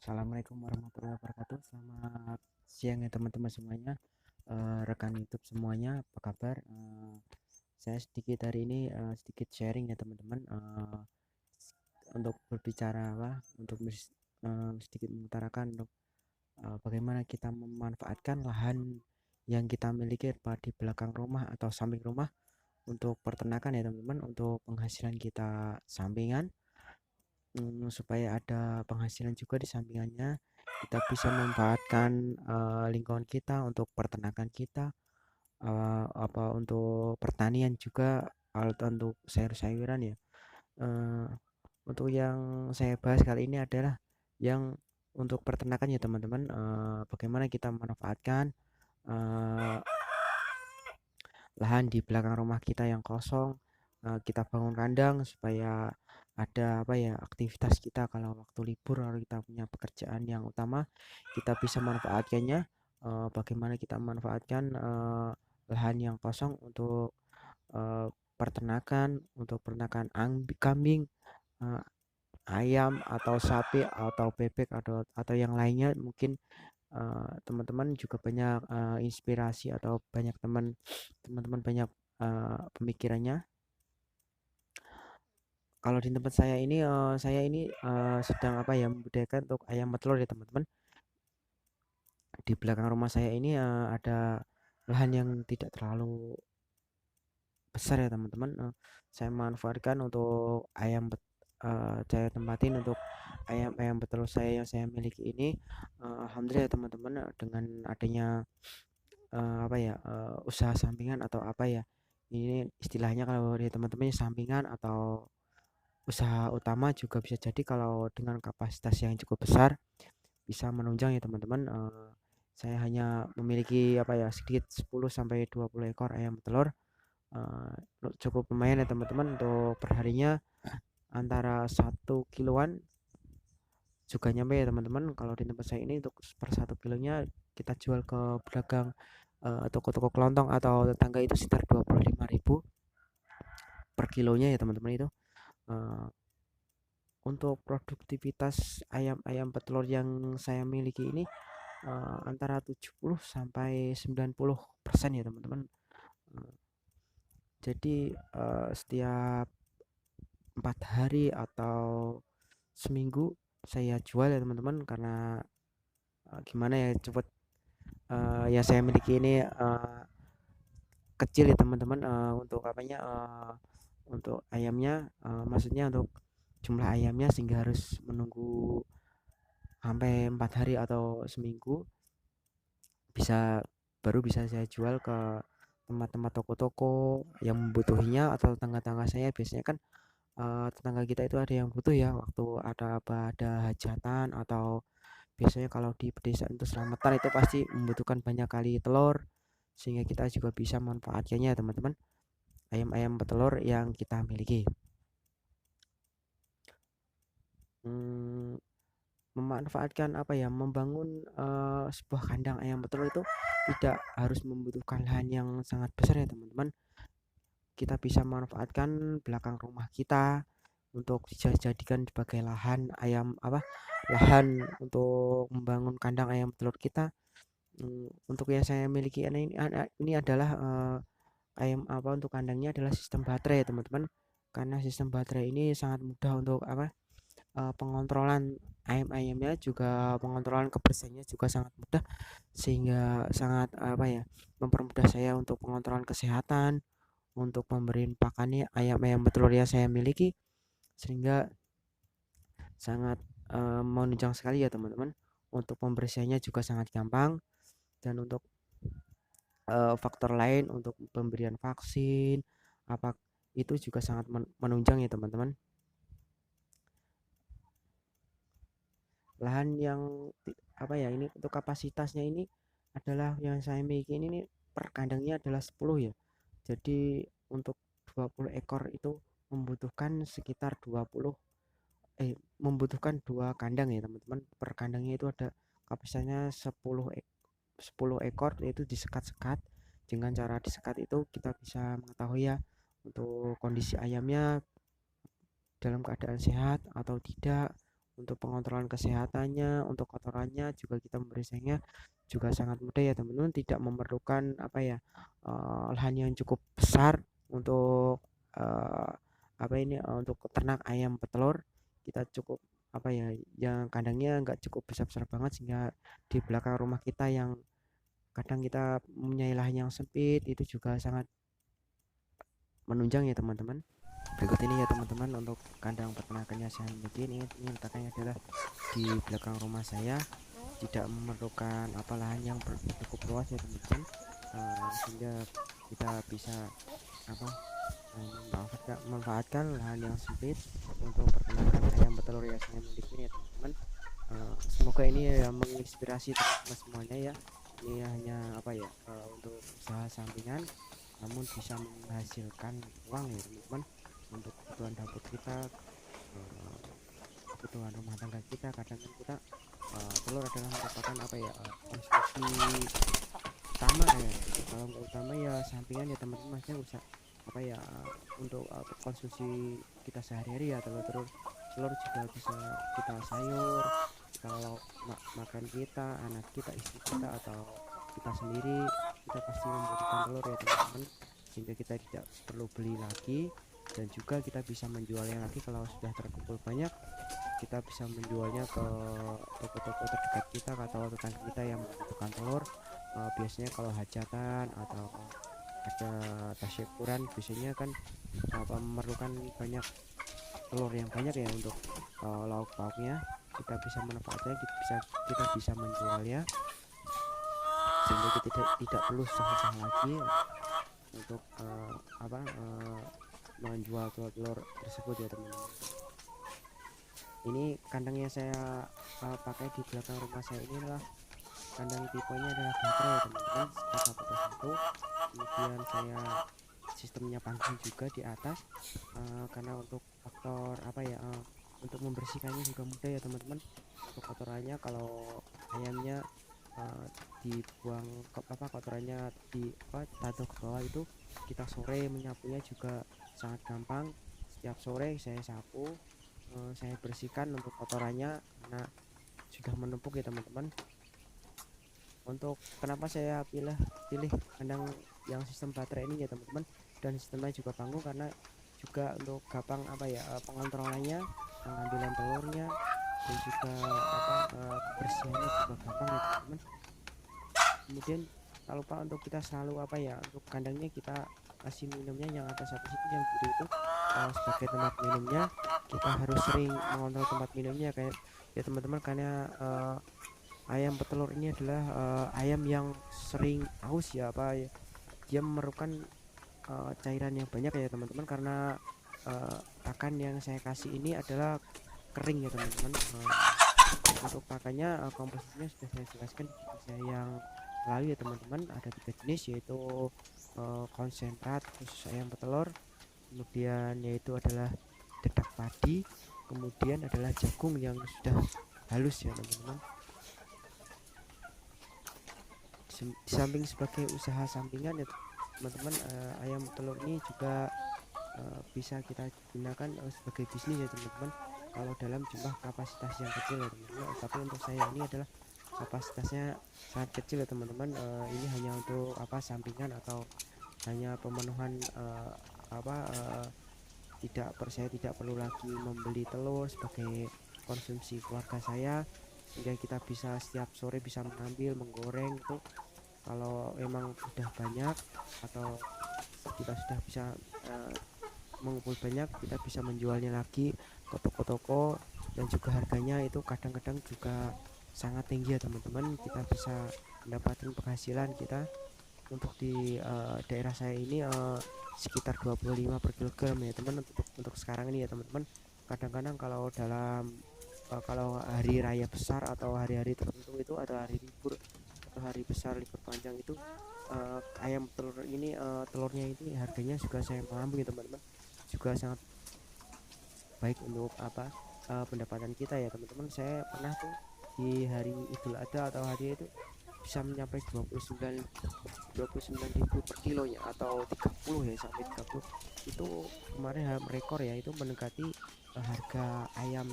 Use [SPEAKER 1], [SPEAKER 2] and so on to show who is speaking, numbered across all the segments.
[SPEAKER 1] Assalamualaikum warahmatullahi wabarakatuh. Selamat siang ya teman-teman semuanya. Rekan YouTube semuanya, apa kabar? Saya sedikit hari ini sedikit sharing ya teman-teman, untuk berbicara untuk sedikit mengutarakan untuk bagaimana kita memanfaatkan lahan yang kita miliki di belakang rumah atau samping rumah untuk peternakan ya teman-teman, untuk penghasilan kita sampingan. Supaya ada penghasilan juga di sampingannya, kita bisa memanfaatkan lingkungan kita untuk peternakan kita, untuk pertanian juga, atau untuk sayur-sayuran ya. Eh, untuk yang saya bahas kali ini adalah yang untuk peternakan ya teman-teman. Bagaimana kita memanfaatkan eh, lahan di belakang rumah kita yang kosong, kita bangun kandang supaya ada aktivitas kita kalau waktu libur, kalau kita punya pekerjaan yang utama, kita bisa manfaatkannya. Bagaimana kita memanfaatkan lahan yang kosong untuk eh, peternakan, untuk peternakan kambing, eh, ayam atau sapi atau bebek atau yang lainnya. Mungkin teman-teman juga banyak inspirasi atau banyak teman-teman banyak pemikirannya. Kalau di tempat saya ini sedang membudidayakan untuk ayam petelur ya teman-teman. Di belakang rumah saya ini ada lahan yang tidak terlalu besar ya teman-teman. Saya manfaatkan untuk saya tempatin untuk ayam petelur saya yang saya miliki ini. Alhamdulillah ya teman-teman, dengan adanya usaha sampingan atau ini istilahnya, kalau di teman-teman sampingan atau usaha utama juga bisa jadi. Kalau dengan kapasitas yang cukup besar bisa menunjang ya teman-teman. Saya hanya memiliki sedikit 10 sampai 20 ekor ayam telur. Eh, Cukup lumayan ya teman-teman, untuk perharinya antara 1 kiloan juga nyampe ya teman-teman. Kalau di tempat saya ini untuk per 1 kilonya kita jual ke pedagang, toko-toko kelontong atau tetangga, itu sekitar 25.000 per kilonya ya teman-teman itu. Eh, untuk produktivitas ayam-ayam petelur yang saya miliki ini antara 70 sampai 90% ya teman-teman. Eh, jadi setiap 4 hari atau seminggu saya jual ya teman-teman, karena gimana ya, cepet yang saya miliki ini kecil ya teman-teman. Untuk untuk ayamnya, maksudnya untuk jumlah ayamnya, sehingga harus menunggu sampai 4 hari atau seminggu bisa baru bisa saya jual ke tempat-tempat toko-toko yang membutuhinya, atau tetangga-tetangga saya. Biasanya kan tetangga kita itu ada yang butuh ya, waktu ada hajatan, atau biasanya kalau di pedesaan itu selamatan, itu pasti membutuhkan banyak kali telur, sehingga kita juga bisa manfaatkannya teman-teman, ayam-ayam petelur yang kita miliki. hmm, Memanfaatkan membangun sebuah kandang ayam petelur itu tidak harus membutuhkan lahan yang sangat besar ya teman-teman. Kita bisa memanfaatkan belakang rumah kita untuk dijadikan sebagai lahan untuk membangun kandang ayam telur kita. Untuk yang saya miliki ini adalah untuk kandangnya adalah sistem baterai ya teman-teman. Karena sistem baterai ini sangat mudah untuk pengontrolan ayam-ayamnya, juga pengontrolan kebersihannya juga sangat mudah, sehingga sangat mempermudah saya untuk pengontrolan kesehatan, untuk pemberian pakannya ayam-ayam petelur yang saya miliki, sehingga sangat menunjang sekali ya teman-teman. Untuk pembersihannya juga sangat gampang, dan untuk faktor lain untuk pemberian vaksin apa itu juga sangat menunjang ya teman-teman. Lahan yang ini untuk kapasitasnya ini adalah yang saya miliki ini nih, per kandangnya adalah 10 ya. Jadi untuk 20 ekor itu membutuhkan sekitar 20 membutuhkan 2 kandang ya teman-teman. Per kandangnya itu ada kapasitasnya 10 ekor, yaitu disekat-sekat. Dengan cara disekat itu kita bisa mengetahui ya, untuk kondisi ayamnya dalam keadaan sehat atau tidak, untuk pengontrolan kesehatannya, untuk kotorannya juga kita membersihkannya juga sangat mudah ya teman-teman, tidak memerlukan apa ya, lahan yang cukup besar untuk apa ini, untuk ternak ayam petelur. Kita cukup apa ya, yang kandangnya nggak cukup besar-besar banget sehingga di belakang rumah kita yang kadang kita punya lahan yang sempit itu juga sangat menunjang ya teman-teman. Berikut ini ya teman-teman untuk kandang peternakannya saya miliki. Ini letaknya adalah di belakang rumah saya, tidak memerlukan apa lahan yang cukup luas ya teman-teman, sehingga kita bisa apa memanfaatkan lahan yang sempit untuk peternakan ayam petelur yang saya miliki ya teman-teman. Semoga ini ya menginspirasi teman-teman semuanya ya. Ini hanya apa ya, untuk usaha sampingan namun bisa menghasilkan uang ya teman-teman, untuk kebutuhan dapur kita, kebutuhan rumah tangga kita. Kadang kan kita telur adalah merupakan apa ya, konsumsi utama ya. Kalau nggak utama ya sampingan ya teman-teman, maksudnya usah apa ya, untuk konsumsi kita sehari-hari ya. Telur telur juga bisa kita sayur, kalau makan kita, anak kita, istri kita, atau kita sendiri, kita pasti membutuhkan telur ya teman-teman, sehingga kita tidak perlu beli lagi. Dan juga kita bisa menjualnya lagi kalau sudah terkumpul banyak, kita bisa menjualnya ke toko-toko terdekat kita atau tetangga kita yang membutuhkan telur. Biasanya kalau hajatan atau ada tasyakuran biasanya kan memerlukan banyak telur yang banyak ya untuk lauk pauknya. Kita bisa manfaatnya, kita bisa menjualnya sehingga kita tidak perlu susah-susah lagi untuk menjual telur tersebut ya teman-teman. Ini kandang yang saya pakai di belakang rumah saya ini adalah kandang tipenya adalah baterai ya teman-teman, satu. Kemudian saya sistemnya panggung juga di atas, karena untuk faktor apa ya, untuk membersihkannya juga mudah ya teman-teman. Untuk kotorannya, kalau ayamnya dibuang kotorannya taruh ke bawah, itu kita sore menyapunya juga sangat gampang. Setiap sore saya sapu, saya bersihkan untuk kotorannya karena sudah menumpuk ya teman-teman. Untuk kenapa saya pilih kandang yang sistem baterai ini ya teman-teman, dan sistemnya juga panggung, karena juga untuk gampang apa ya, pengontrolannya, pengambilan telurnya, dan juga kebersihannya juga gampang ya teman-teman. Kemudian tak lupa untuk kita selalu apa ya, untuk kandangnya kita kasih minumnya yang atas itu yang biru itu, sebagai tempat minumnya. Kita harus sering mengontrol tempat minumnya kayak ya teman-teman, karena ayam petelur ini adalah ayam yang sering haus ya, apa ya, dia memerlukan cairan yang banyak ya teman-teman, karena pakan yang saya kasih ini adalah kering ya teman-teman. Untuk pakannya, komposisinya sudah saya jelaskan di video saya yang lalu ya teman-teman. Ada 3 jenis, yaitu konsentrat khusus ayam petelur, kemudian yaitu adalah dedak padi, kemudian adalah jagung yang sudah halus ya teman-teman. Di samping sebagai usaha sampingan ya teman-teman, ayam telur ini juga bisa kita gunakan sebagai bisnis ya teman-teman, kalau dalam jumlah kapasitas yang kecil ya teman-teman. Tapi untuk saya ini adalah kapasitasnya sangat kecil ya teman-teman. Ini hanya untuk sampingan atau hanya pemenuhan saya tidak perlu lagi membeli telur sebagai konsumsi keluarga saya, sehingga kita bisa setiap sore bisa mengambil, menggoreng itu. Kalau emang sudah banyak atau kita sudah bisa mengumpul banyak, kita bisa menjualnya lagi ke toko-toko, dan juga harganya itu kadang-kadang juga sangat tinggi ya teman-teman. Kita bisa mendapatkan penghasilan kita untuk di daerah saya ini sekitar 25 per kilogram ya teman, untuk sekarang ini ya teman-teman. Kadang-kadang kalau dalam kalau hari raya besar atau hari-hari tertentu itu, atau hari libur atau hari besar libur panjang itu, ayam telur ini telurnya ini harganya juga saya melambung ya teman-teman, juga sangat baik untuk pendapatan kita ya teman-teman. Saya pernah tuh di hari Idul Adha atau hari itu bisa mencapai 29.000 per kilonya, atau 30 ya, sampai 30. Itu kemarin rekor ya, itu mendekati harga ayam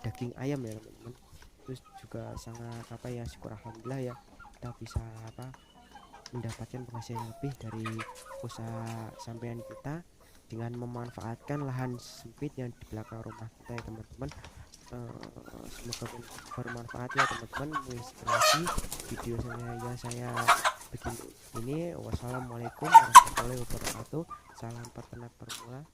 [SPEAKER 1] daging ayam ya teman-teman. Terus juga sangat apa ya, syukur alhamdulillah ya kita bisa apa mendapatkan penghasilan lebih dari usaha sampingan kita dengan memanfaatkan lahan sempit yang di belakang rumah kita ya teman-teman. Semoga bermanfaat ya teman-teman, menginspirasi video saya yang saya bikin ini. Wassalamualaikum warahmatullahi wabarakatuh. Salam peternak pemula.